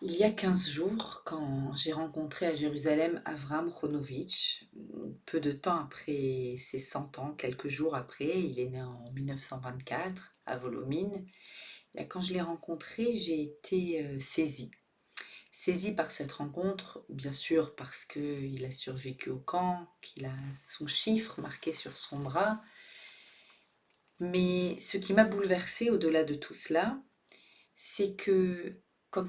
Il y a 15 jours, quand j'ai rencontré à Jérusalem Avram Ronovitch, peu de temps après ses 100 ans, quelques jours après, il est né en 1924 à Volomine. Quand je l'ai rencontré, j'ai été saisie par cette rencontre, bien sûr parce qu'il a survécu au camp, qu'il a son chiffre marqué sur son bras, mais ce qui m'a bouleversée au-delà de tout cela, c'est que quand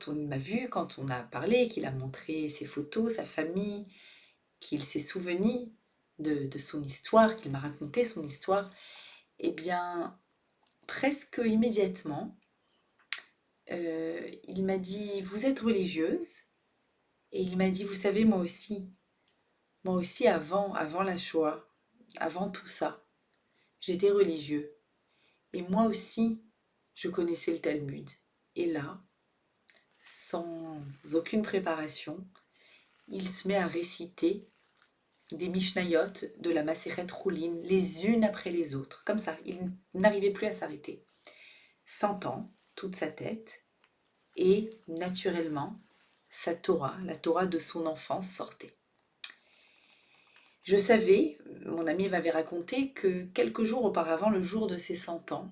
on m'a vu, quand on a parlé, qu'il a montré ses photos, sa famille, qu'il s'est souvenu de son histoire, qu'il m'a raconté son histoire, eh bien, presque immédiatement, il m'a dit, vous êtes religieuse? Et il m'a dit, vous savez, moi aussi avant la Shoah, avant tout ça, j'étais religieux. Et moi aussi, je connaissais le Talmud. Et là, sans aucune préparation, il se met à réciter des Mishnayot de la Maseret Roulin, les unes après les autres, comme ça. Il n'arrivait plus à s'arrêter. S'entend toute sa tête, et naturellement, sa Torah, la Torah de son enfance, sortait. Je savais, mon ami m'avait raconté, que quelques jours auparavant, le jour de ses 100 ans,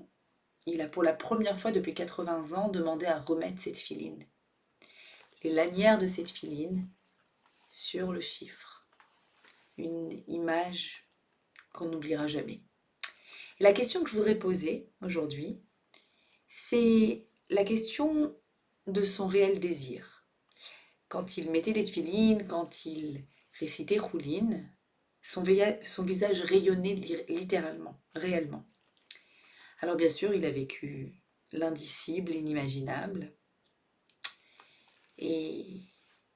il a pour la première fois depuis 80 ans demandé à remettre cette filine, les lanières de cette filine sur le chiffre. Une image qu'on n'oubliera jamais. Et la question que je voudrais poser aujourd'hui, c'est la question de son réel désir. Quand il mettait les tefilines, quand il récitait Choulin, son visage rayonnait littéralement, réellement. Alors bien sûr, il a vécu l'indicible, l'inimaginable, et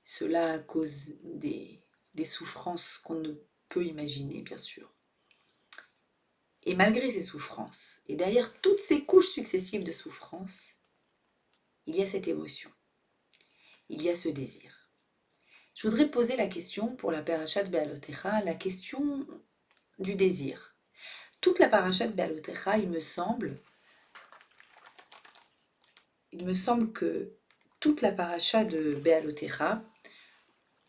cela à cause des souffrances qu'on ne peut imaginer, bien sûr. Et malgré ces souffrances, et derrière toutes ces couches successives de souffrances, il y a cette émotion, il y a ce désir. Je voudrais poser la question pour la parashat Be'alotecha, la question du désir. Toute la parashat Be'alotecha, il me semble que toute la paracha de Be'alotecha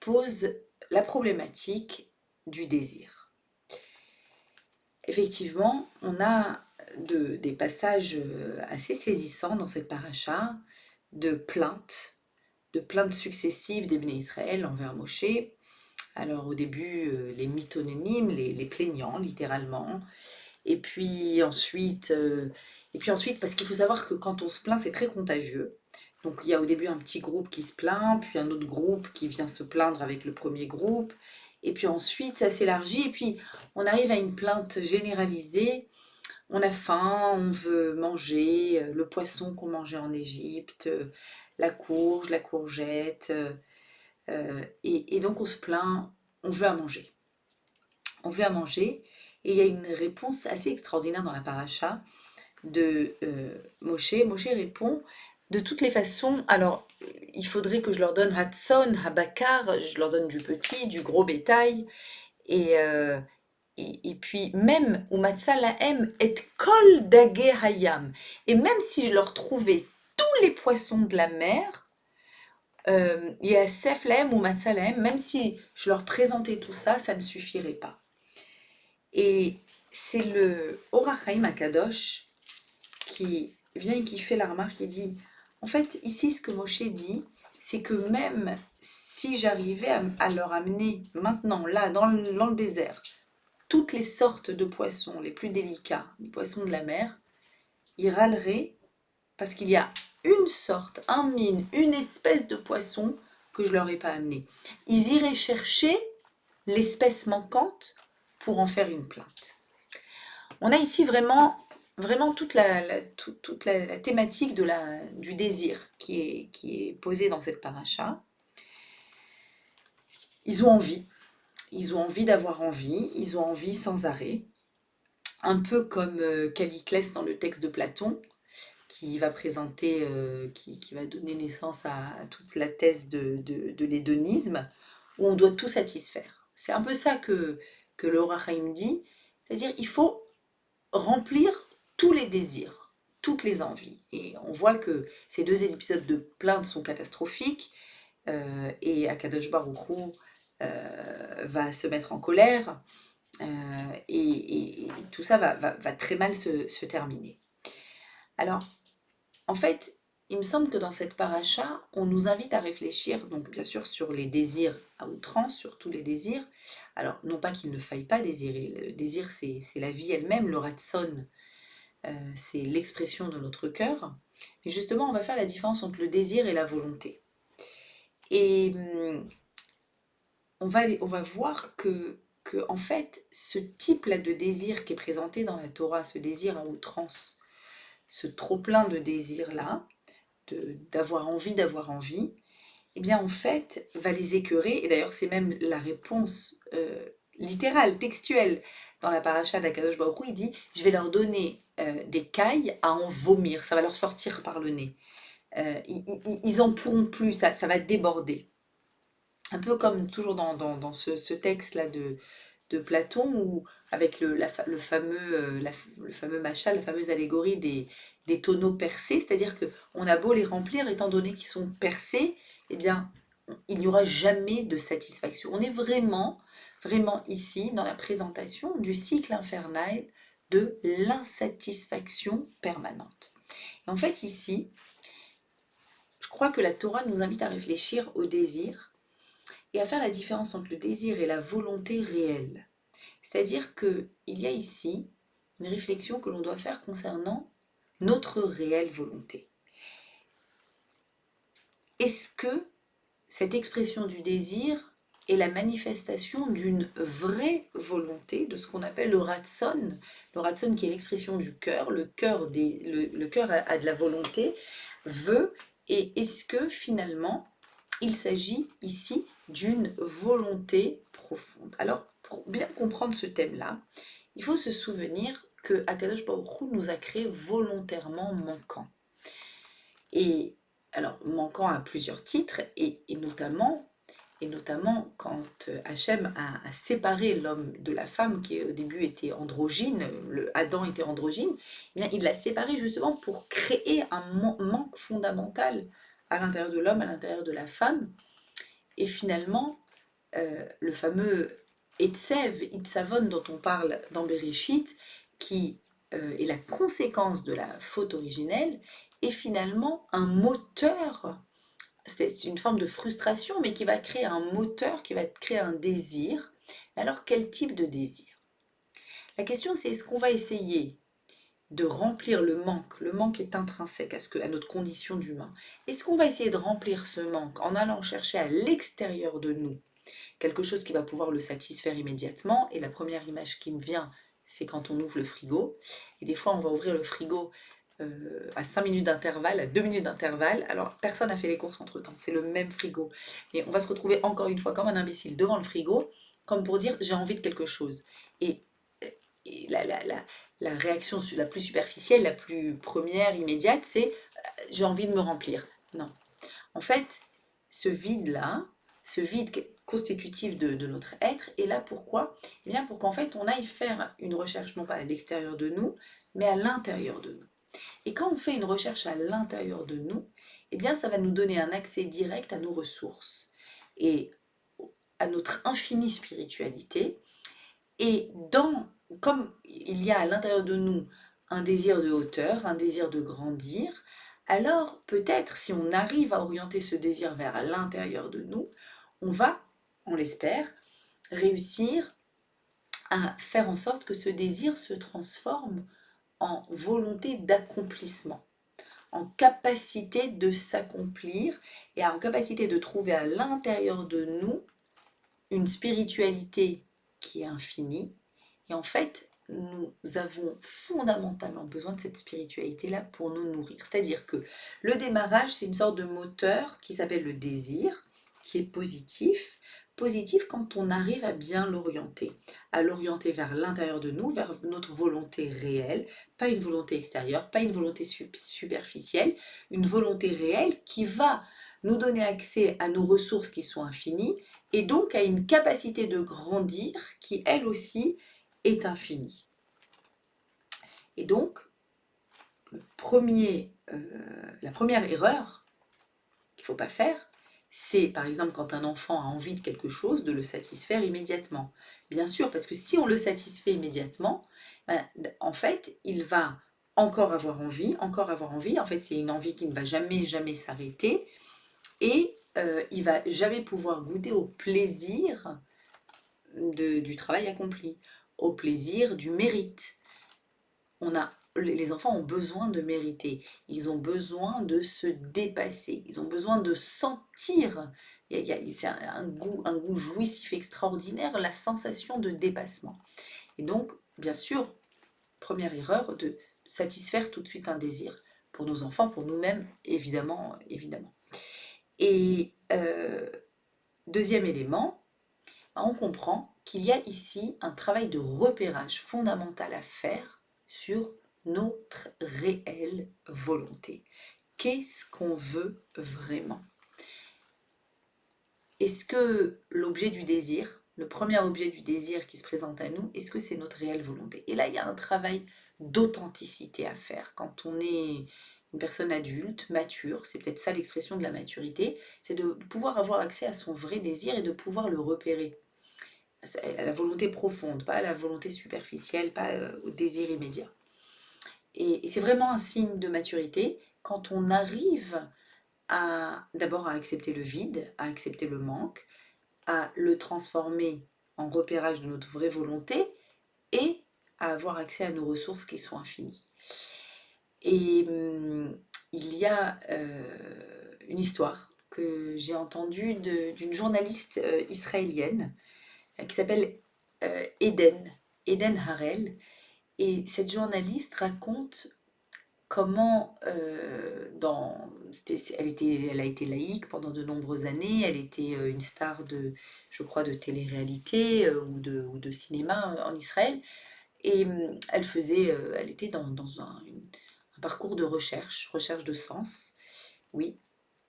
pose la problématique du désir. Effectivement, on a des passages assez saisissants dans cette paracha, de plaintes successives des Béné Israël envers Moshe. Alors au début, les mitonénimes, les plaignants littéralement, et puis ensuite, parce qu'il faut savoir que quand on se plaint, c'est très contagieux. Donc il y a au début un petit groupe qui se plaint, puis un autre groupe qui vient se plaindre avec le premier groupe, et puis ensuite ça s'élargit, et puis on arrive à une plainte généralisée. On a faim, on veut manger le poisson qu'on mangeait en Égypte, la courge, la courgette, et donc on se plaint, on veut à manger. On veut à manger, et il y a une réponse assez extraordinaire dans la paracha de Moshe. Moshe répond de toutes les façons. Alors, il faudrait que je leur donne Hatson, Habakar, je leur donne du petit, du gros bétail, et puis même ou Lahem et kol dagé hayam. Et même si je leur trouvais tous les poissons de la mer, Yasef Lahem ou Lahem, même si je leur présentais tout ça, ça ne suffirait pas. Et c'est le Or HaChaim Akadosh qui vient et qui fait la remarque, il dit, en fait, ici, ce que Moshe dit, c'est que même si j'arrivais à leur amener maintenant, là, dans le désert, toutes les sortes de poissons les plus délicats, les poissons de la mer, ils râleraient parce qu'il y a une sorte, un mine, une espèce de poisson que je leur ai pas amené. Ils iraient chercher l'espèce manquante pour en faire une plainte. On a ici vraiment toute la thématique du désir qui est posée dans cette paracha. Ils ont envie d'avoir envie, ils ont envie sans arrêt, un peu comme Calliclès dans le texte de Platon, qui va présenter, qui va donner naissance à toute la thèse de l'hédonisme, où on doit tout satisfaire. C'est un peu ça que le Or HaChaim dit, c'est-à-dire il faut remplir tous les désirs. toutes les envies. Et on voit que ces 2 épisodes de plainte sont catastrophiques, et Akadosh Baruch Hu va se mettre en colère, et tout ça va très mal se terminer. Alors, en fait, il me semble que dans cette paracha, on nous invite à réfléchir, donc bien sûr sur les désirs à outrance, sur tous les désirs. Alors, non pas qu'il ne faille pas désirer, le désir c'est la vie elle-même, le ratson, c'est l'expression de notre cœur. Mais justement, on va faire la différence entre le désir et la volonté. Et on va voir que en fait, ce type-là de désir qui est présenté dans la Torah, ce désir à outrance, ce trop-plein de désir-là, d'avoir envie, eh bien en fait, va les écœurer, et d'ailleurs c'est même la réponse littérale, textuelle, dans la paracha d'Akadosh Baruch Hu, il dit « Je vais leur donner des cailles à en vomir, ça va leur sortir par le nez. Ils en pourront plus, ça va déborder. » Un peu comme toujours dans ce texte-là de Platon, où avec le fameux machal, la fameuse allégorie des tonneaux percés, c'est-à-dire qu'on a beau les remplir, étant donné qu'ils sont percés, eh bien, il n'y aura jamais de satisfaction. On est vraiment, vraiment ici dans la présentation du cycle infernal de l'insatisfaction permanente. Et en fait, ici, je crois que la Torah nous invite à réfléchir au désir et à faire la différence entre le désir et la volonté réelle. C'est-à-dire qu'il y a ici une réflexion que l'on doit faire concernant notre réelle volonté. Est-ce que cette expression du désir est la manifestation d'une vraie volonté, de ce qu'on appelle le ratson qui est l'expression du cœur, le cœur a de la volonté, veut, et est-ce que finalement il s'agit ici d'une volonté profonde? Alors, pour bien comprendre ce thème-là, il faut se souvenir que Akadosh Baruch Hu nous a créés volontairement manquants. Et alors, manquants à plusieurs titres, et notamment quand Hachem a séparé l'homme de la femme, qui au début était androgyne, Adam était androgyne, eh bien, il l'a séparé justement pour créer un manque fondamental à l'intérieur de l'homme, à l'intérieur de la femme. Et finalement, le fameux Etsev, Itzavon dont on parle dans Bereshit, qui est la conséquence de la faute originelle, est finalement un moteur, c'est une forme de frustration, mais qui va créer un moteur, qui va créer un désir. Alors quel type de désir? La question c'est, est-ce qu'on va essayer de remplir le manque? Le manque est intrinsèque à notre condition d'humain. Est-ce qu'on va essayer de remplir ce manque en allant chercher à l'extérieur de nous quelque chose qui va pouvoir le satisfaire immédiatement? Et la première image qui me vient, c'est quand on ouvre le frigo. Et des fois, on va ouvrir le frigo à 5 minutes d'intervalle, à 2 minutes d'intervalle. Alors, personne n'a fait les courses entre-temps, c'est le même frigo. Et on va se retrouver encore une fois comme un imbécile devant le frigo, comme pour dire j'ai envie de quelque chose. Et la réaction la plus superficielle, la plus première, immédiate, c'est j'ai envie de me remplir. Non. En fait, ce vide-là, ce vide constitutif de notre être, est là pourquoi? Eh bien pour qu'en fait on aille faire une recherche non pas à l'extérieur de nous, mais à l'intérieur de nous. Et quand on fait une recherche à l'intérieur de nous, eh bien ça va nous donner un accès direct à nos ressources et à notre infinie spiritualité. Et comme il y a à l'intérieur de nous un désir de hauteur, un désir de grandir, alors peut-être si on arrive à orienter ce désir vers l'intérieur de nous, on va, on l'espère, réussir à faire en sorte que ce désir se transforme en volonté d'accomplissement, en capacité de s'accomplir et en capacité de trouver à l'intérieur de nous une spiritualité qui est infinie. Et en fait, nous avons fondamentalement besoin de cette spiritualité-là pour nous nourrir. C'est-à-dire que le démarrage, c'est une sorte de moteur qui s'appelle le désir, qui est positif. Positif quand on arrive à bien l'orienter, à l'orienter vers l'intérieur de nous, vers notre volonté réelle, pas une volonté extérieure, pas une volonté superficielle, une volonté réelle qui va nous donner accès à nos ressources qui sont infinies et donc à une capacité de grandir qui, elle aussi, est infinie. Et donc, la première erreur qu'il ne faut pas faire, c'est par exemple quand un enfant a envie de quelque chose, de le satisfaire immédiatement. Bien sûr, parce que si on le satisfait immédiatement, ben, en fait, il va encore avoir envie, encore avoir envie. En fait, c'est une envie qui ne va jamais, jamais s'arrêter. Et il va jamais pouvoir goûter au plaisir du travail accompli, au plaisir du mérite. Les enfants ont besoin de mériter, ils ont besoin de se dépasser, ils ont besoin de sentir, c'est un goût jouissif extraordinaire, la sensation de dépassement. Et donc, bien sûr, première erreur, de satisfaire tout de suite un désir. Pour nos enfants, pour nous-mêmes, évidemment, évidemment. Et deuxième élément, on comprend qu'il y a ici un travail de repérage fondamental à faire sur notre réelle volonté. Qu'est-ce qu'on veut vraiment? Est-ce que l'objet du désir, le premier objet du désir qui se présente à nous, est-ce que c'est notre réelle volonté? Et là, il y a un travail d'authenticité à faire. Quand on est une personne adulte, mature, c'est peut-être ça l'expression de la maturité, c'est de pouvoir avoir accès à son vrai désir et de pouvoir le repérer. À la volonté profonde, pas à la volonté superficielle, pas au désir immédiat. Et c'est vraiment un signe de maturité quand on arrive d'abord à accepter le vide, à accepter le manque, à le transformer en repérage de notre vraie volonté et à avoir accès à nos ressources qui sont infinies. Et il y a une histoire que j'ai entendue d'une journaliste israélienne qui s'appelle Eden Harel. Et cette journaliste raconte comment, elle a été laïque pendant de nombreuses années, elle était une star je crois, de télé-réalité ou de cinéma en Israël, et elle était dans un parcours de recherche de sens. Oui,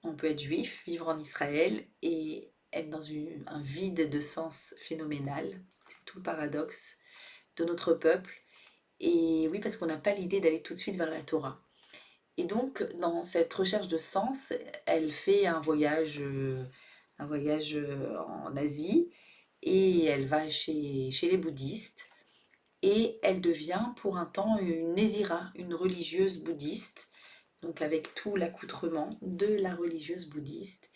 on peut être juif, vivre en Israël et être dans un vide de sens phénoménal. C'est tout le paradoxe de notre peuple. Et oui, parce qu'on n'a pas l'idée d'aller tout de suite vers la Torah. Et donc, dans cette recherche de sens, elle fait un voyage en Asie et elle va chez les bouddhistes et elle devient pour un temps une nésira, une religieuse bouddhiste, donc avec tout l'accoutrement de la religieuse bouddhiste.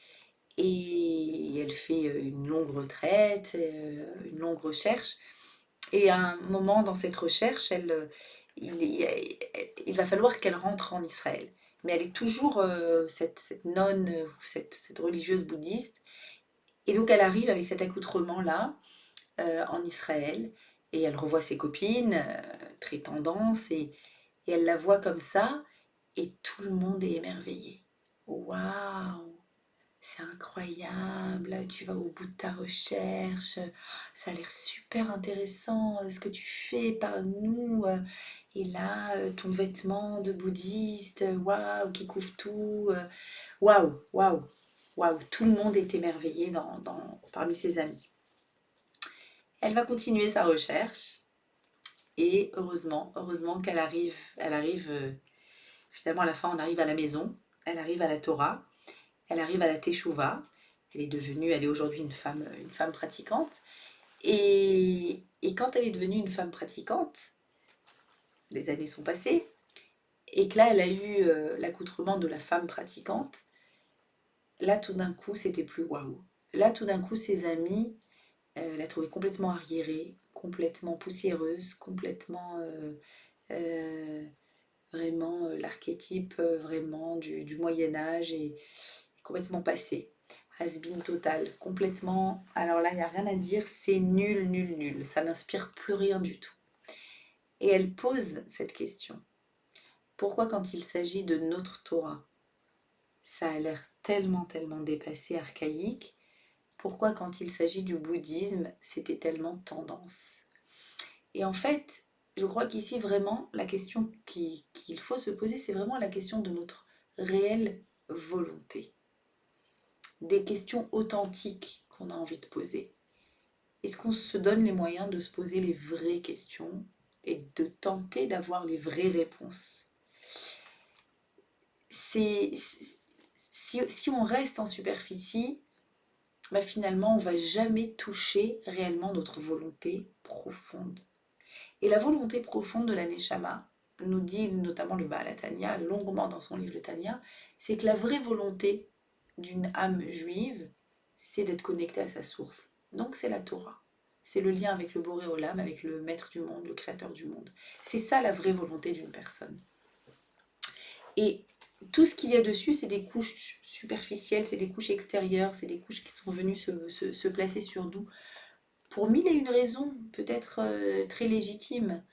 Et elle fait une longue retraite, une longue recherche. Et à un moment dans cette recherche, il va falloir qu'elle rentre en Israël. Mais elle est toujours cette nonne, cette religieuse bouddhiste. Et donc elle arrive avec cet accoutrement-là en Israël. Et elle revoit ses copines, très tendance, et elle la voit comme ça. Et tout le monde est émerveillé. Waouh! C'est incroyable, tu vas au bout de ta recherche, ça a l'air super intéressant ce que tu fais, parle-nous. Et là, ton vêtement de bouddhiste, waouh, qui couvre tout. Waouh, waouh, waouh, tout le monde est émerveillé parmi ses amis. Elle va continuer sa recherche et heureusement elle arrive, finalement à la fin on arrive à la maison, elle arrive à la Torah. Elle arrive à la Teshuvah. Elle est aujourd'hui une femme pratiquante. Et quand elle est devenue une femme pratiquante, les années sont passées, et que là, elle a eu l'accoutrement de la femme pratiquante, là, tout d'un coup, c'était plus waouh. Là, tout d'un coup, ses amis la trouvaient complètement arriérée, complètement poussiéreuse, complètement vraiment l'archétype vraiment du Moyen-Âge et complètement passé. Has-been total, complètement. Alors là, il n'y a rien à dire, c'est nul, nul, nul. Ça n'inspire plus rien du tout. Et elle pose cette question. Pourquoi quand il s'agit de notre Torah, ça a l'air tellement, tellement dépassé, archaïque? Pourquoi quand il s'agit du bouddhisme, c'était tellement tendance? Et en fait, je crois qu'ici vraiment, la question qu'il faut se poser, c'est vraiment la question de notre réelle volonté. Des questions authentiques qu'on a envie de poser. Est-ce qu'on se donne les moyens de se poser les vraies questions et de tenter d'avoir les vraies réponses? Si on reste en superficie, bah finalement, on va jamais toucher réellement notre volonté profonde. Et la volonté profonde de la Neshama, nous dit notamment le Baal HaTanya, longuement dans son livre le Tanya, c'est que la vraie volonté d'une âme juive, c'est d'être connectée à sa source. Donc c'est la Torah. C'est le lien avec le Boré Olam, avec le maître du monde, le créateur du monde. C'est ça la vraie volonté d'une personne. Et tout ce qu'il y a dessus, c'est des couches superficielles, c'est des couches extérieures, c'est des couches qui sont venues se placer sur nous pour mille et une raisons, peut-être très légitimes.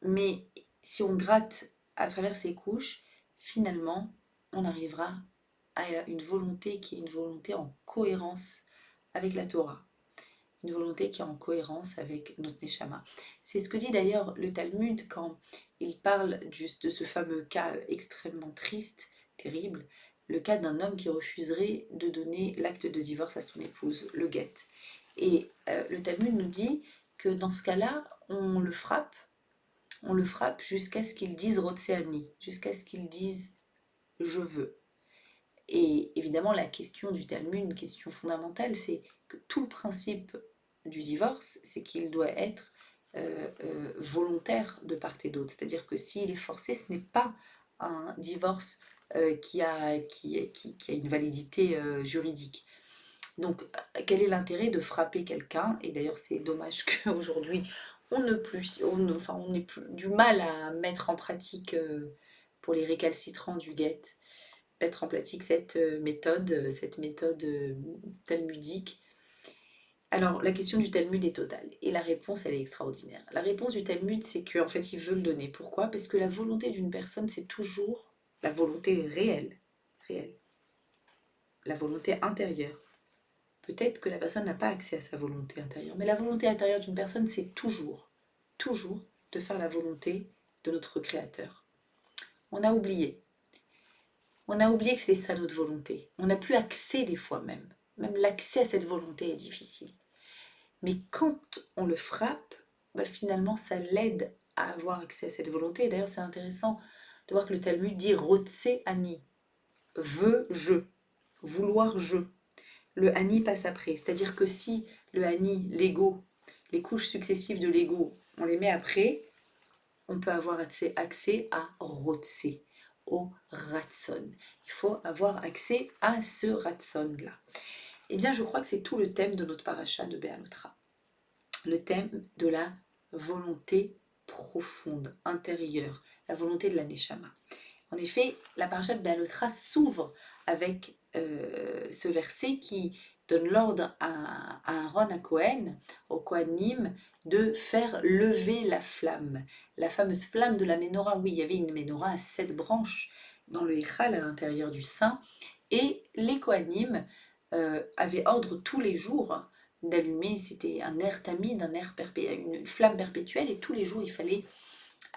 Mais si on gratte à travers ces couches, finalement, on arrivera à une volonté qui est une volonté en cohérence avec la Torah. Une volonté qui est en cohérence avec notre Neshama. C'est ce que dit d'ailleurs le Talmud quand il parle de ce fameux cas extrêmement triste, terrible, le cas d'un homme qui refuserait de donner l'acte de divorce à son épouse, le guet. Et le Talmud nous dit que dans ce cas-là, on le frappe jusqu'à ce qu'il dise Rotseani, jusqu'à ce qu'il dise je veux. Et évidemment, la question du Talmud, une question fondamentale, c'est que tout le principe du divorce, c'est qu'il doit être volontaire de part et d'autre. C'est-à-dire que s'il est forcé, ce n'est pas un divorce qui a une validité juridique. Donc, quel est l'intérêt de frapper quelqu'un? Et d'ailleurs, c'est dommage qu'aujourd'hui, on ait plus du mal à mettre en pratique pour les récalcitrants du guet, mettre en pratique cette méthode talmudique. Alors, la question du Talmud est totale, et la réponse, elle est extraordinaire. La réponse du Talmud, c'est qu'en fait, il veut le donner. Pourquoi? Parce que la volonté d'une personne, c'est toujours la volonté réelle, la volonté intérieure. Peut-être que la personne n'a pas accès à sa volonté intérieure, mais la volonté intérieure d'une personne, c'est toujours de faire la volonté de notre Créateur. On a oublié. On a oublié que c'était ça notre volonté. On n'a plus accès des fois même. Même l'accès à cette volonté est difficile. Mais quand on le frappe, bah finalement, ça l'aide à avoir accès à cette volonté. Et d'ailleurs, c'est intéressant de voir que le Talmud dit Rotse Ani, veux je, vouloir je. Le Ani passe après. C'est-à-dire que si le Ani, l'ego, les couches successives de l'ego, on les met après, on peut avoir accès à Rotse, au Ratson. Il faut avoir accès à ce Ratson-là. Eh bien, je crois que c'est tout le thème de notre paracha de Béalotra. Le thème de la volonté profonde, intérieure, la volonté de la Neshama. En effet, la paracha de Béalotra s'ouvre avec ce verset qui donne l'ordre à Aaron, à Cohen, au Kohanim, de faire lever la flamme. La fameuse flamme de la Ménorah. Oui, il y avait une Ménorah à 7 branches dans le Hichal, à l'intérieur du Saint, et les Kohanim avaient ordre tous les jours d'allumer, c'était un air tamide, une flamme perpétuelle, et tous les jours il fallait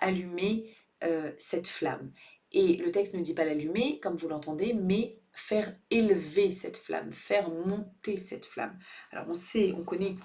allumer cette flamme. Et le texte ne dit pas l'allumer, comme vous l'entendez, mais faire élever cette flamme, faire monter cette flamme. Alors on connaît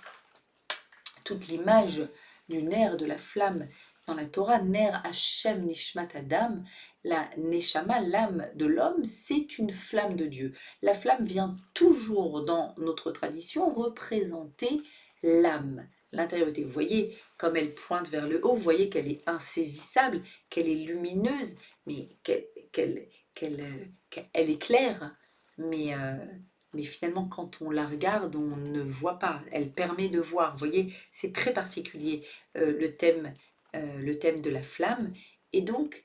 toute l'image du nerf de la flamme dans la Torah, Ner Hashem Nishmat Adam, la Neshama, l'âme de l'homme, c'est une flamme de Dieu. La flamme vient toujours dans notre tradition représenter l'âme, l'intériorité. Vous voyez comme elle pointe vers le haut, vous voyez qu'elle est insaisissable, qu'elle est lumineuse, mais qu'elle éclaire, mais finalement, quand on la regarde, on ne voit pas. Elle permet de voir. Vous voyez, c'est très particulier le thème de la flamme. Et donc,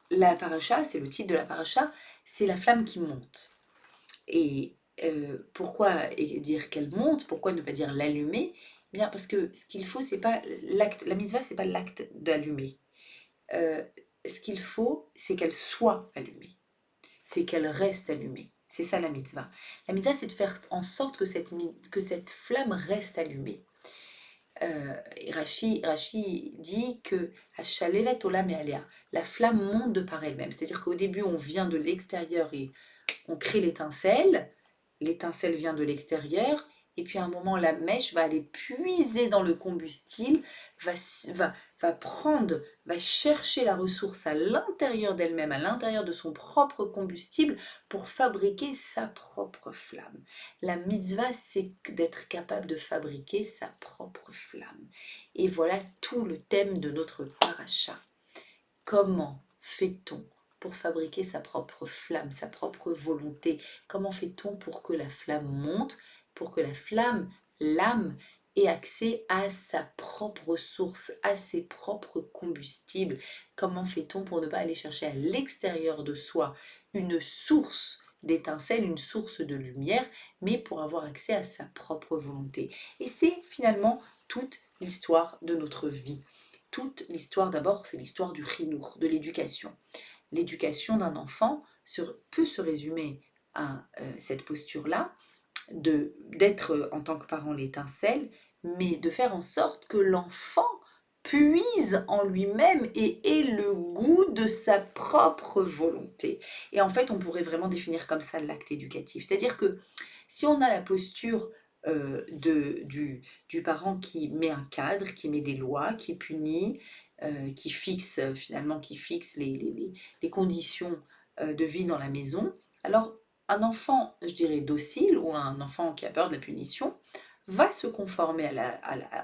la paracha, c'est le titre de la paracha, c'est la flamme qui monte. Et pourquoi dire qu'elle monte? Pourquoi ne pas dire l'allumer? Eh bien, parce que ce qu'il faut, c'est pas l'acte. La mitzvah, c'est pas l'acte d'allumer. Ce qu'il faut, c'est qu'elle soit allumée. C'est qu'elle reste allumée. C'est ça la mitzvah. La mitzvah, c'est de faire en sorte que cette flamme reste allumée. Rashi dit que Hashalevet Olam E'alea, la flamme monte de par elle-même. C'est-à-dire qu'au début, on vient de l'extérieur et on crée l'étincelle vient de l'extérieur, et puis à un moment, la mèche va aller puiser dans le combustible, va va chercher la ressource à l'intérieur d'elle-même, à l'intérieur de son propre combustible pour fabriquer sa propre flamme. La mitzvah, c'est d'être capable de fabriquer sa propre flamme. Et voilà tout le thème de notre paracha. Comment fait-on pour fabriquer sa propre flamme, sa propre volonté? Comment fait-on pour que la flamme monte, pour que la flamme, l'âme, ait accès à sa propre source, à ses propres combustibles? Comment fait-on pour ne pas aller chercher à l'extérieur de soi une source d'étincelles, une source de lumière, mais pour avoir accès à sa propre volonté? Et c'est finalement toute l'histoire de notre vie. Toute l'histoire, d'abord, c'est l'histoire du chinour, de l'éducation. L'éducation d'un enfant peut se résumer à cette posture-là, d'être en tant que parent l'étincelle, mais de faire en sorte que l'enfant puise en lui-même et ait le goût de sa propre volonté. Et en fait, on pourrait vraiment définir comme ça l'acte éducatif. C'est-à-dire que si on a la posture du parent qui met un cadre, qui met des lois, qui punit, qui fixe finalement, qui fixe les conditions de vie dans la maison, alors un enfant, je dirais, docile ou un enfant qui a peur de la punition va se conformer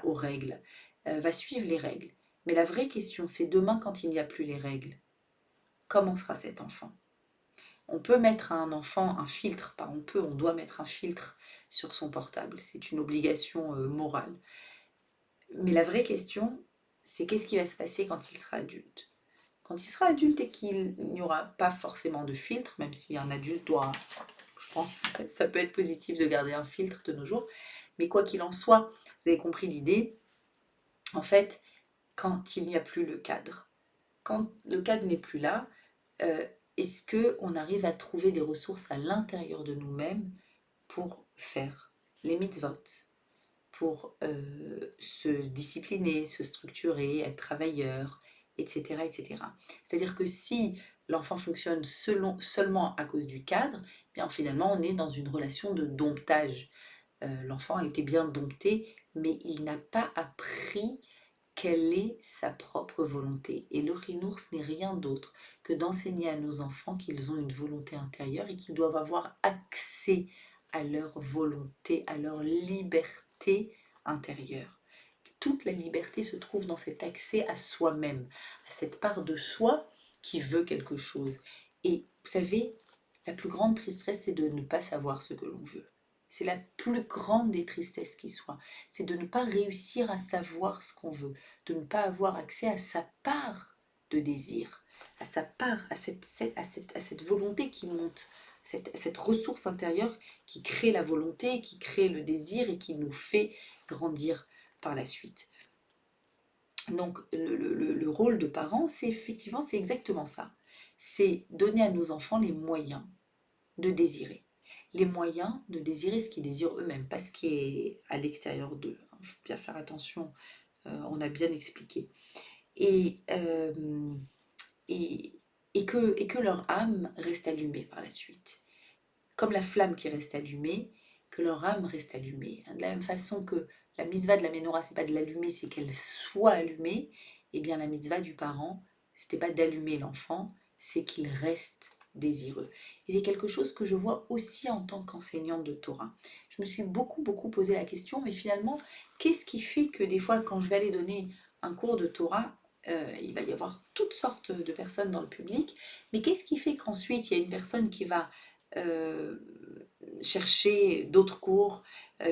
aux règles, va suivre les règles. Mais la vraie question, c'est demain quand il n'y a plus les règles, comment sera cet enfant? On peut mettre à un enfant un filtre, pas on peut, on doit mettre un filtre sur son portable, c'est une obligation morale. Mais la vraie question, c'est qu'est-ce qui va se passer quand il sera adulte? Quand il sera adulte et qu'il n'y aura pas forcément de filtre, même si un adulte doit, je pense, ça peut être positif de garder un filtre de nos jours, mais quoi qu'il en soit, vous avez compris l'idée, en fait, quand il n'y a plus le cadre, quand le cadre n'est plus là, est-ce qu'on arrive à trouver des ressources à l'intérieur de nous-mêmes pour faire les mitzvot, pour se discipliner, se structurer, être travailleur, etc. etc. C'est-à-dire que si l'enfant fonctionne seulement à cause du cadre, bien finalement on est dans une relation de domptage. L'enfant a été bien dompté, mais il n'a pas appris quelle est sa propre volonté. Et le chinour, ce n'est rien d'autre que d'enseigner à nos enfants qu'ils ont une volonté intérieure et qu'ils doivent avoir accès à leur volonté, à leur liberté intérieure. Toute la liberté se trouve dans cet accès à soi-même, à cette part de soi qui veut quelque chose. Et vous savez, la plus grande tristesse, c'est de ne pas savoir ce que l'on veut. C'est la plus grande des tristesses qui soit. C'est de ne pas réussir à savoir ce qu'on veut, de ne pas avoir accès à sa part de désir, à sa part, à cette volonté qui monte, cette ressource intérieure qui crée la volonté, qui crée le désir et qui nous fait grandir par la suite. Donc le rôle de parent, c'est effectivement, c'est exactement ça. C'est donner à nos enfants les moyens de désirer. Les moyens de désirer ce qu'ils désirent eux-mêmes, pas ce qui est à l'extérieur d'eux. Il faut bien faire attention, on a bien expliqué. Et, et, que leur âme reste allumée par la suite. Comme la flamme qui reste allumée, que leur âme reste allumée. De la même façon que la mitzvah de la menorah, c'est pas de l'allumer, c'est qu'elle soit allumée, et bien la mitzvah du parent, c'était pas d'allumer l'enfant, c'est qu'il reste désireux. Et c'est quelque chose que je vois aussi en tant qu'enseignante de Torah. Je me suis beaucoup posé la question, mais finalement, qu'est-ce qui fait que des fois, quand je vais aller donner un cours de Torah, il va y avoir toutes sortes de personnes dans le public, mais qu'est-ce qui fait qu'ensuite, il y a une personne qui va euh, chercher d'autres cours,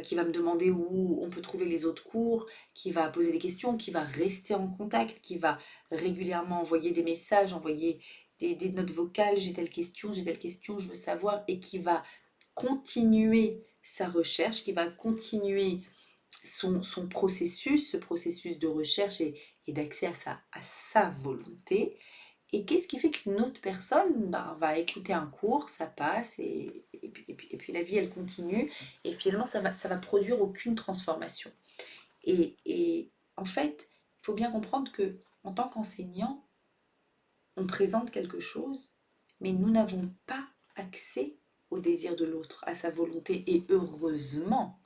qui va me demander où on peut trouver les autres cours, qui va poser des questions, qui va rester en contact, qui va régulièrement envoyer des messages, envoyer des notes vocales, j'ai telle question, je veux savoir, et qui va continuer sa recherche, qui va continuer son processus, ce processus de recherche et d'accès à sa volonté. Et qu'est-ce qui fait qu'une autre personne va écouter un cours, ça passe, et puis la vie, elle continue, et finalement, ça va produire aucune transformation. Et en fait, il faut bien comprendre que en tant qu'enseignant, on présente quelque chose, mais nous n'avons pas accès au désir de l'autre, à sa volonté, et heureusement.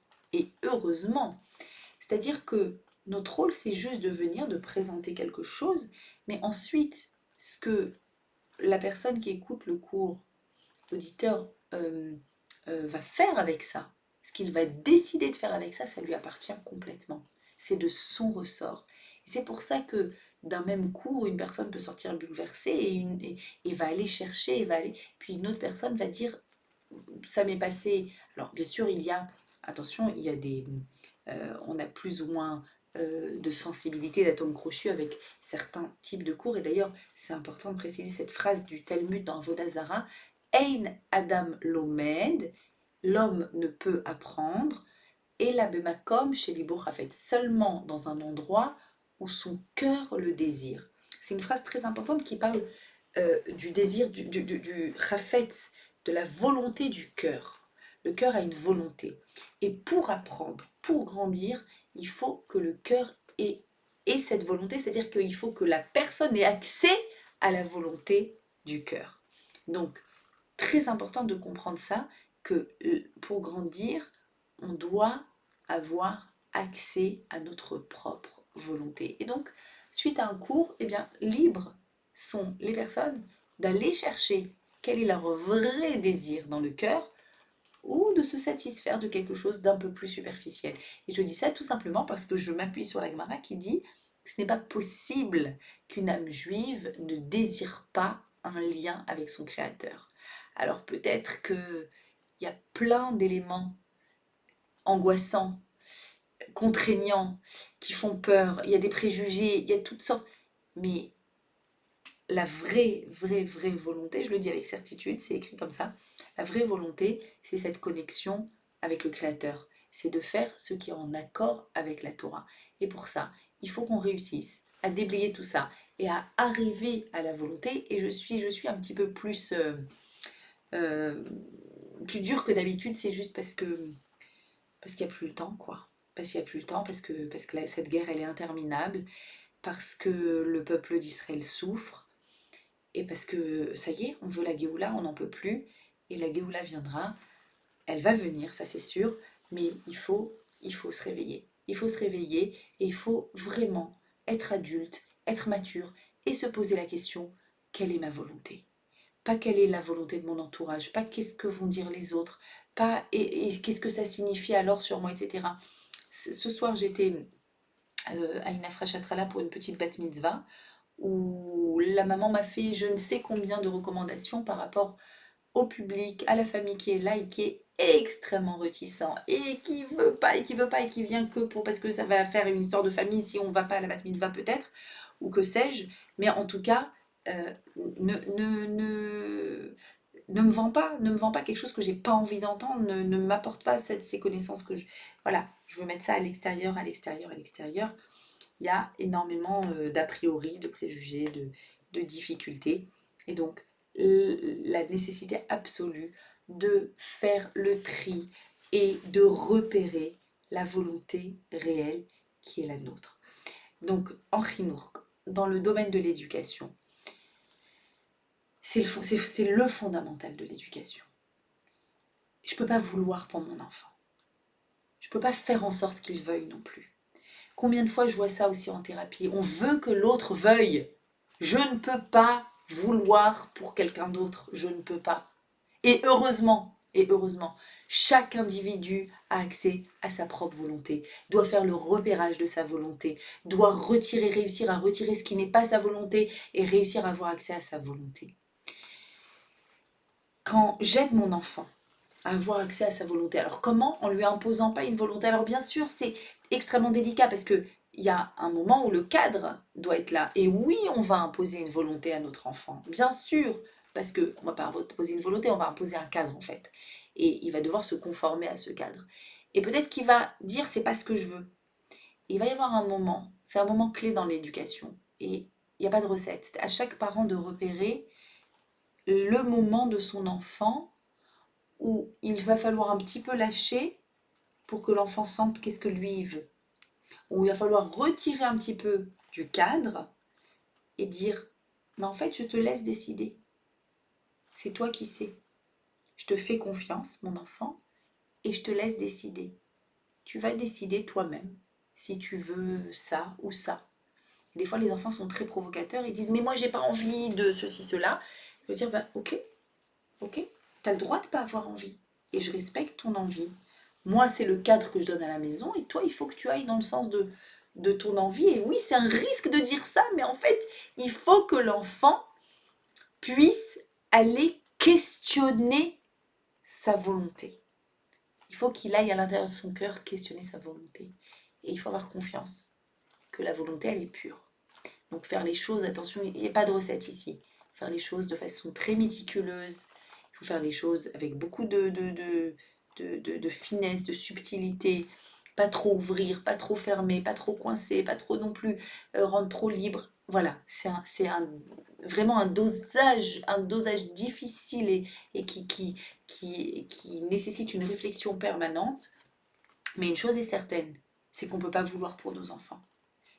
C'est-à-dire que Notre rôle, c'est juste de venir, de présenter quelque chose, mais ensuite, ce que la personne qui écoute le cours, l'auditeur, va faire avec ça, ce qu'il va décider de faire avec ça, ça lui appartient complètement. C'est de son ressort. Et c'est pour ça que d'un même cours, une personne peut sortir bouleversée et va aller chercher, puis une autre personne va dire, ça m'est passé. Alors bien sûr, attention, il y a on a plus ou moins de sensibilité d'atome crochu avec certains types de cours. Et d'ailleurs, c'est important de préciser cette phrase du Talmud dans Avodah Zarah, Ein Adam Lomed, l'homme ne peut apprendre, et la Bemakom chez Libo Chafetz, seulement dans un endroit où son cœur le désire. C'est une phrase très importante qui parle du désir, du Chafetz, de la volonté du cœur. Le cœur a une volonté. Et pour apprendre, pour grandir, il faut que le cœur ait cette volonté, c'est-à-dire qu'il faut que la personne ait accès à la volonté du cœur. Donc, très important de comprendre ça, que pour grandir, on doit avoir accès à notre propre volonté. Et donc, suite à un cours, eh bien, libres sont les personnes d'aller chercher quel est leur vrai désir dans le cœur ou de se satisfaire de quelque chose d'un peu plus superficiel. Et je dis ça tout simplement parce que je m'appuie sur la Gemara qui dit que ce n'est pas possible qu'une âme juive ne désire pas un lien avec son Créateur. Alors peut-être qu'il y a plein d'éléments angoissants, contraignants, qui font peur, il y a des préjugés, il y a toutes sortes, mais la vraie volonté, je le dis avec certitude, c'est écrit comme ça, la vraie volonté, c'est cette connexion avec le Créateur. C'est de faire ce qui est en accord avec la Torah. Et pour ça, il faut qu'on réussisse à déblayer tout ça et à arriver à la volonté. Et je suis un petit peu euh, plus dure que d'habitude, c'est juste parce qu'il n'y a plus le temps, quoi. Parce qu'il n'y a plus le temps, parce que cette guerre, elle est interminable, parce que le peuple d'Israël souffre, et parce que ça y est, on veut la Géoula, on n'en peut plus, et la Géoula viendra, elle va venir, ça c'est sûr, mais il faut se réveiller. Il faut se réveiller et il faut vraiment être adulte, être mature et se poser la question, quelle est ma volonté? Pas quelle est la volonté de mon entourage, pas qu'est-ce que vont dire les autres, pas et qu'est-ce que ça signifie alors sur moi, etc. Ce soir, j'étais à une Afrachatrala pour une petite bat mitzvah où la maman m'a fait je ne sais combien de recommandations par rapport au public, à la famille qui est là et qui est extrêmement réticent et qui veut pas et qui veut pas et qui vient que pour parce que ça va faire une histoire de famille si on va pas à la bat mitzvah peut-être ou que sais-je, mais en tout cas ne, ne, ne, ne me vends pas quelque chose que j'ai pas envie d'entendre, ne m'apporte pas ces connaissances que je... Voilà, je veux mettre ça à l'extérieur, à l'extérieur, à l'extérieur. Il y a énormément d'a priori, de préjugés, de difficultés. Et donc, la nécessité absolue de faire le tri et de repérer la volonté réelle qui est la nôtre. Donc, en chinour, dans le domaine de l'éducation, c'est le fondamental de l'éducation. Je ne peux pas vouloir pour mon enfant. Je ne peux pas faire en sorte qu'il veuille non plus. Combien de fois je vois ça aussi en thérapie? On veut que l'autre veuille. Je ne peux pas vouloir pour quelqu'un d'autre. Je ne peux pas. Et heureusement, chaque individu a accès à sa propre volonté, doit faire le repérage de sa volonté, doit réussir à retirer ce qui n'est pas sa volonté et réussir à avoir accès à sa volonté. Quand j'aide mon enfant à avoir accès à sa volonté, alors comment? En lui imposant pas une volonté. Alors bien sûr, c'est extrêmement délicat parce que il y a un moment où le cadre doit être là. Et oui, on va imposer une volonté à notre enfant, bien sûr, parce qu'on ne va pas imposer une volonté, on va imposer un cadre en fait. Et il va devoir se conformer à ce cadre. Et peut-être qu'il va dire c'est pas ce que je veux. Et il va y avoir un moment, c'est un moment clé dans l'éducation. Et il n'y a pas de recette. C'est à chaque parent de repérer le moment de son enfant où il va falloir un petit peu lâcher pour que l'enfant sente qu'est-ce que lui il veut. Où il va falloir retirer un petit peu du cadre et dire mais en fait je te laisse décider. C'est toi qui sais. Je te fais confiance, mon enfant, et je te laisse décider. Tu vas décider toi-même si tu veux ça ou ça. Des fois, les enfants sont très provocateurs, ils disent mais moi j'ai pas envie de ceci, cela. Je veux dire, bah ok, ok, t'as le droit de pas avoir envie. Et je respecte ton envie. Moi, c'est le cadre que je donne à la maison, et toi, il faut que tu ailles dans le sens de ton envie. Et oui, c'est un risque de dire ça, mais en fait, il faut que l'enfant puisse aller questionner sa volonté. Il faut qu'il aille à l'intérieur de son cœur questionner sa volonté. Et il faut avoir confiance que la volonté, elle est pure. Donc faire les choses, attention, il n'y a pas de recette ici. Faire les choses de façon très méticuleuse. Il faut faire les choses avec beaucoup de finesse, de subtilité. Pas trop ouvrir, pas trop fermer, pas trop coincer, pas trop non plus rendre trop libre. Voilà, vraiment un dosage difficile et qui nécessite une réflexion permanente. Mais une chose est certaine, c'est qu'on ne peut pas vouloir pour nos enfants.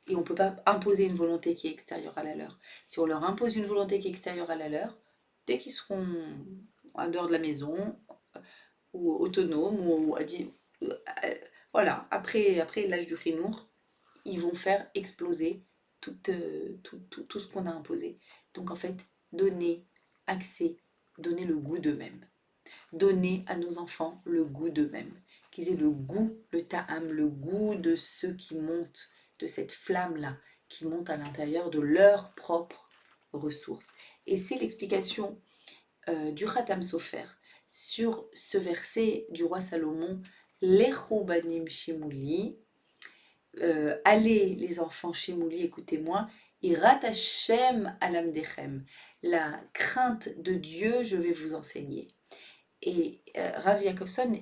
Et on ne peut pas imposer une volonté qui est extérieure à la leur. Si on leur impose une volonté qui est extérieure à la leur, dès qu'ils seront en dehors de la maison, ou autonomes, voilà, après l'âge du Khinour, ils vont faire exploser tout ce qu'on a imposé. Donc en fait, donner accès, donner le goût d'eux-mêmes. Donner à nos enfants le goût d'eux-mêmes. Qu'ils aient le goût, le ta'am, le goût de ce qui monte, de cette flamme-là, qui monte à l'intérieur de leurs propres ressources. Et c'est l'explication du Khatam Sofer sur ce verset du roi Salomon, Lechu banim shimuli, allez les enfants shimuli, écoutez-moi, Irat Hashem alamdechem, la crainte de Dieu, je vais vous enseigner. Et Rav Yakovson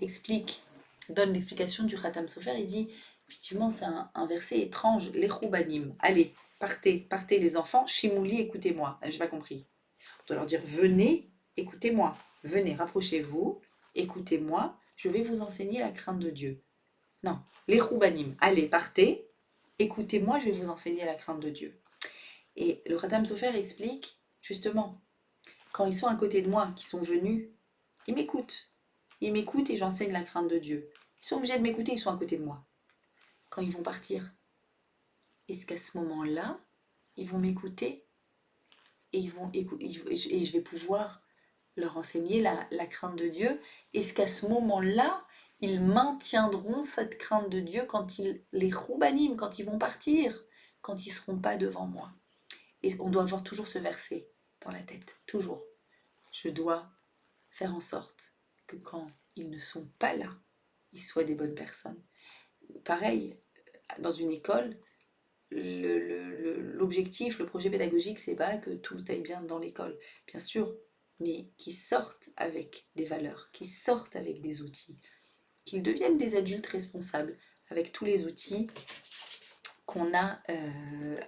donne l'explication du Khatam Sofer, il dit, effectivement c'est un verset étrange, Lechu banim, allez, partez les enfants, shimuli, écoutez-moi, j'ai pas compris. On doit leur dire, venez, écoutez-moi, venez, rapprochez-vous, écoutez-moi, je vais vous enseigner la crainte de Dieu. Non, les roubanim, allez, partez, écoutez-moi, je vais vous enseigner la crainte de Dieu. Et le Khatam Sofer explique, justement, quand ils sont à côté de moi, qui sont venus, ils m'écoutent. Ils m'écoutent et j'enseigne la crainte de Dieu. Ils sont obligés de m'écouter, ils sont à côté de moi. Quand ils vont partir, est-ce qu'à ce moment-là, ils vont m'écouter et je vais pouvoir leur enseigner la crainte de Dieu? Est-ce qu'à ce moment-là, ils maintiendront cette crainte de Dieu quand les roubanim, quand ils vont partir, quand ils ne seront pas devant moi? Et on doit avoir toujours ce verset dans la tête, toujours. Je dois faire en sorte que quand ils ne sont pas là, ils soient des bonnes personnes. Pareil, dans une école, l'objectif, le projet pédagogique, c'est pas que tout aille bien dans l'école, bien sûr, mais qu'ils sortent avec des valeurs, qu'ils sortent avec des outils, qu'ils deviennent des adultes responsables avec tous les outils qu'on a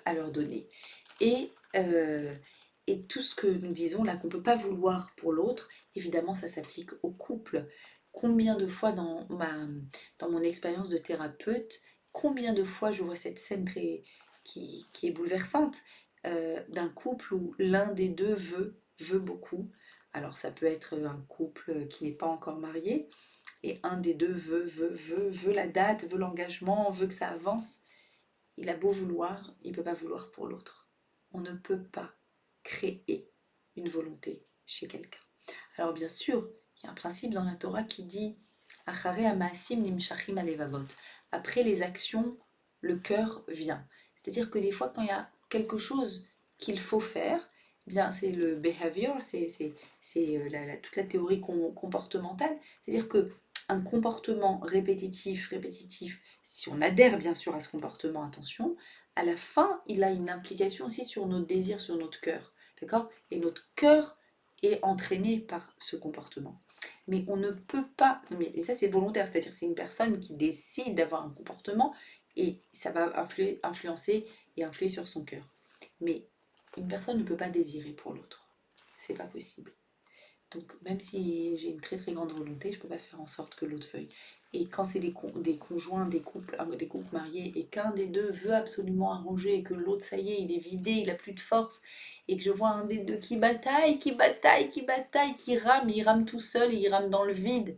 à leur donner. Et tout ce que nous disons là, qu'on ne peut pas vouloir pour l'autre, évidemment, ça s'applique au couple. Combien de fois dans mon expérience de thérapeute, combien de fois je vois cette scène qui est bouleversante d'un couple où l'un des deux veut beaucoup. Alors ça peut être un couple qui n'est pas encore marié, et un des deux veut la date, veut l'engagement, veut que ça avance. Il a beau vouloir, il ne peut pas vouloir pour l'autre. On ne peut pas créer une volonté chez quelqu'un. Alors bien sûr, il y a un principe dans la Torah qui dit après les actions, le cœur vient. C'est-à-dire que des fois, quand il y a quelque chose qu'il faut faire, eh bien c'est le behavior, c'est toute la théorie comportementale. C'est-à-dire que un comportement répétitif, si on adhère bien sûr à ce comportement, attention, à la fin, il a une implication aussi sur nos désirs, sur notre cœur. D'accord? Et notre cœur est entraîné par ce comportement. Mais on ne peut pas, mais ça c'est volontaire, c'est-à-dire que c'est une personne qui décide d'avoir un comportement et ça va influencer et influer sur son cœur. Mais une personne ne peut pas désirer pour l'autre. C'est pas possible. Donc même si j'ai une très très grande volonté, je ne peux pas faire en sorte que l'autre veuille. Et quand c'est des conjoints, des couples mariés, et qu'un des deux veut absolument arranger, et que l'autre, ça y est, il est vidé, il n'a plus de force, et que je vois un des deux qui bataille, qui rame, il rame tout seul, et il rame dans le vide,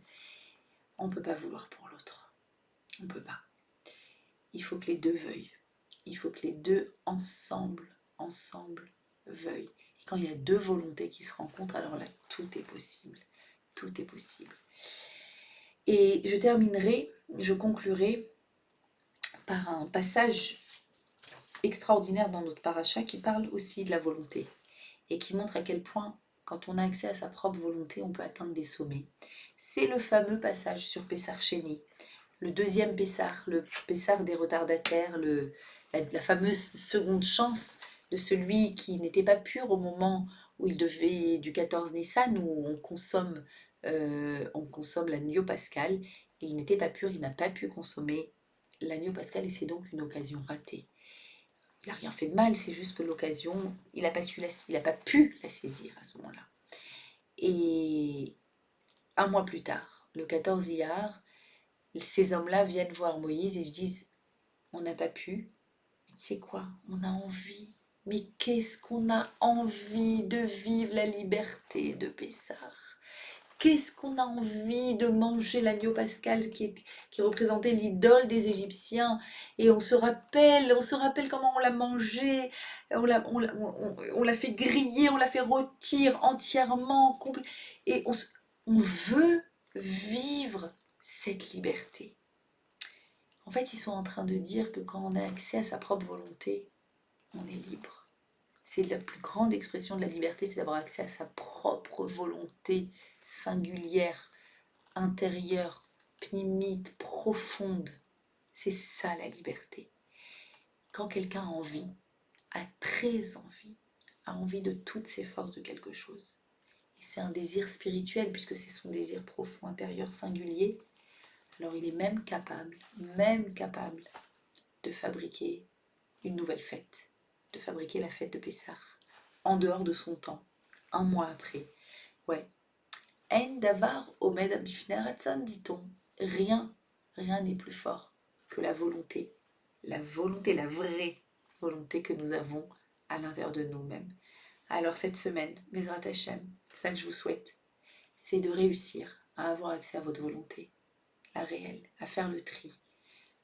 on ne peut pas vouloir pour l'autre. On ne peut pas. il faut que les deux veuillent. Il faut que les deux ensemble veuillent. Et quand il y a deux volontés qui se rencontrent, alors là, tout est possible. Tout est possible. Et je conclurai par un passage extraordinaire dans notre paracha qui parle aussi de la volonté et qui montre à quel point, quand on a accès à sa propre volonté, on peut atteindre des sommets. C'est le fameux passage sur Pessar Sheni, le deuxième Pessar, le Pessar des retardataires, la fameuse seconde chance de celui qui n'était pas pur au moment où il devait, du 14 Nissan, où on consomme l'agneau pascal. Il n'était pas pur, il n'a pas pu consommer l'agneau pascal et c'est donc une occasion ratée. Il n'a rien fait de mal, c'est juste que l'occasion, il n'a pas pu la saisir à ce moment-là. Et un mois plus tard, le 14 Iyar, ces hommes-là viennent voir Moïse et lui disent « On n'a pas pu, mais tu sais quoi, on a envie. Mais qu'est-ce qu'on a envie de vivre la liberté de Pessah. Qu'est-ce qu'on a envie de manger l'agneau pascal qui représentait l'idole des Égyptiens. Et on se rappelle comment on l'a mangé, on l'a fait griller, on l'a fait rôtir entièrement. Et on veut vivre cette liberté. En fait, ils sont en train de dire que quand on a accès à sa propre volonté, on est libre. C'est la plus grande expression de la liberté, c'est d'avoir accès à sa propre volonté singulière, intérieure, pnimite, profonde. C'est ça la liberté. Quand quelqu'un a envie, a très envie, a envie de toutes ses forces de quelque chose, et c'est un désir spirituel puisque c'est son désir profond, intérieur, singulier, alors il est même capable de fabriquer une nouvelle fête, de fabriquer la fête de Pessah, en dehors de son temps, un mois après. Ouais. Ein davar omed bifnei haratzon, dit-on. Rien n'est plus fort que la volonté, la vraie volonté que nous avons à l'intérieur de nous-mêmes. Alors cette semaine, Bezrat Hashem, c'est ça que je vous souhaite, c'est de réussir à avoir accès à votre volonté, la réelle, à faire le tri,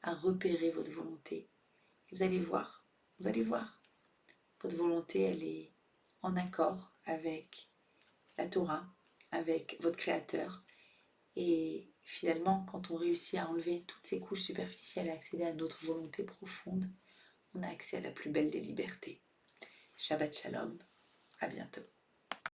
à repérer votre volonté. Et vous allez voir, votre volonté, elle est en accord avec la Torah, avec votre Créateur. Et finalement, quand on réussit à enlever toutes ces couches superficielles et à accéder à notre volonté profonde, on a accès à la plus belle des libertés. Shabbat Shalom, à bientôt.